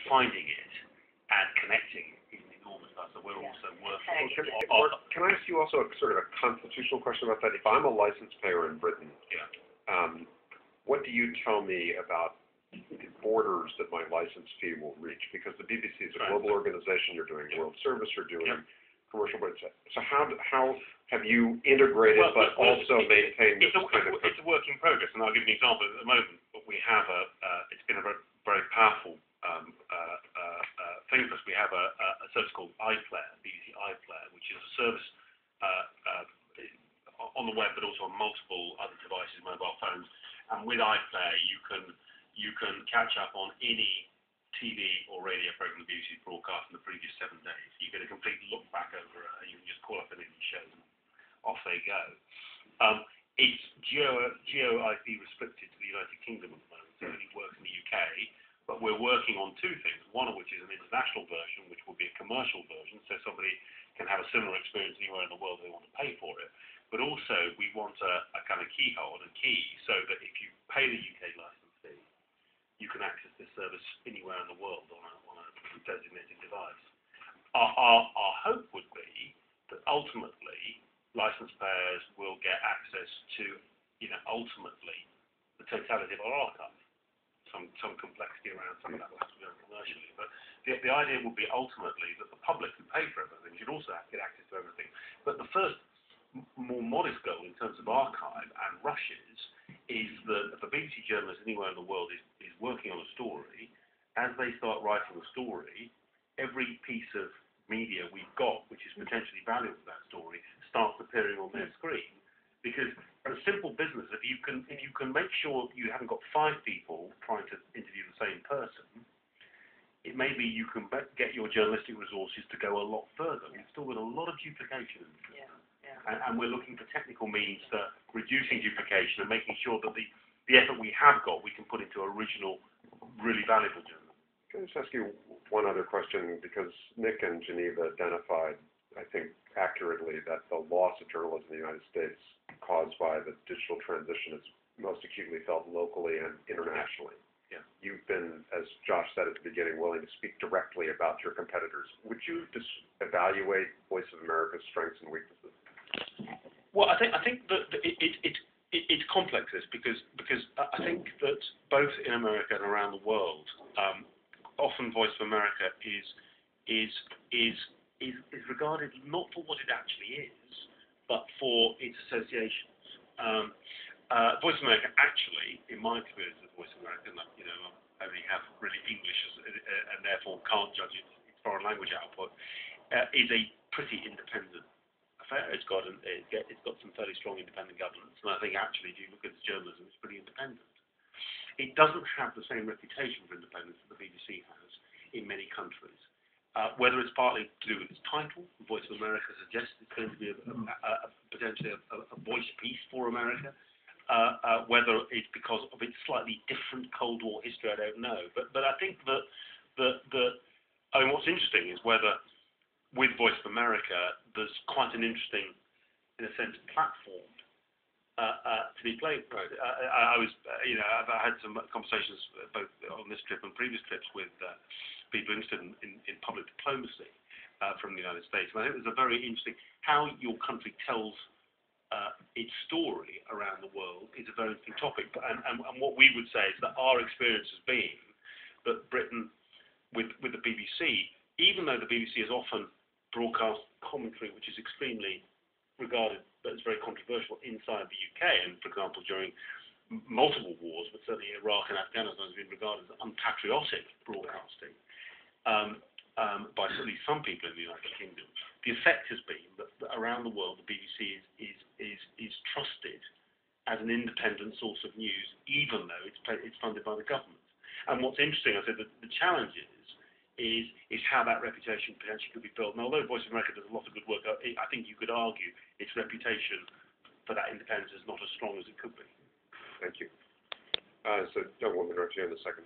finding it and connecting is enormous. So we're also working. Can I ask you also a sort of a constitutional question about that? If I'm a license payer in Britain, what do you tell me about the borders that my license fee will reach? Because the BBC is a global organization. You're doing world service. You're doing commercial. So how have you integrated but also maintained this kind of? It's a work in progress, and I'll give you an example. At the moment, we have it's been a very powerful thing for us. We have a service called iPlayer, BBC iPlayer, which is a service on the web, but also on multiple other devices, mobile phones. And with iPlayer, you can catch up on any TV or radio program the BBC broadcast in the previous 7 days. You get a complete look back over it. You can just call up any shows and off they go. It's geo IP restricted to the United Kingdom at the moment, so it only works in the UK. But we're working on two things, one of which is an international version, which will be a commercial version, so somebody can have a similar experience anywhere in the world if they want to pay for it. But also, we want a kind of keyhole and a key, so that if you pay the UK license fee, you can access this service anywhere in the world on a designated device. Our hope would be that ultimately, license payers will get access to, ultimately, the totality of our archive. Some complexity around some of that will have to be done commercially, but the idea would be ultimately that the public who pay for everything should also get access to everything. But the first, more modest goal in terms of archive and rushes is that if a BBC journalist anywhere in the world is working on a story, as they start writing a story, every piece of media we've got, which is potentially valuable to that story, starts appearing on their screen. Because for a simple business, if you can make sure you haven't got 5 people trying to interview the same person, it may be you can get your journalistic resources to go a lot further. We've still got a lot of duplication. And we're looking for technical means for reducing duplication and making sure that the effort we have got, we can put into original, really valuable journalism. Can I just ask you one other question? Because Nick and Geneva identified, I think, accurately that the loss of journalism in the United States caused by the digital transition is most acutely felt locally and internationally. Yeah. You've been, as Josh said at the beginning, willing to speak directly about your competitors. Would you just evaluate Voice of America's strengths and weaknesses? Well, I think that it's complex, this, because I think that both in America and around the world, often Voice of America is regarded not for what it actually is, but for its associations. Voice of America actually, in my experience of Voice of America, and I only have really English and therefore can't judge its foreign language output, is a pretty independent affair. It's got some fairly strong independent governance, and I think actually, if you look at its journalism, it's pretty independent. It doesn't have the same reputation for independence that the BBC has in many countries. Whether it's partly to do with its title, Voice of America suggests it's going to be potentially a voice piece for America. Whether it's because of its slightly different Cold War history, I don't know. But I think that what's interesting is whether with Voice of America there's quite an interesting, in a sense, platform to be played. I've had some conversations both on this trip and previous trips with people interested in public diplomacy from the United States. And I think there's a very interesting, how your country tells its story around the world is a very interesting topic. And what we would say is that our experience has been that Britain, with the BBC, even though the BBC has often broadcast commentary which is extremely regarded as very controversial inside the UK, and for example during multiple wars, but certainly Iraq and Afghanistan has been regarded as unpatriotic broadcasting by certainly some people in the United Kingdom. The effect has been that around the world the BBC is trusted as an independent source of news, even though it's funded by the government. And what's interesting, I said, that the challenge is how that reputation potentially could be built. And although Voice of America does a lot of good work, I think you could argue its reputation for that independence is not as strong as it could be. Thank you. So, Doug, we'll interrupt you in a second.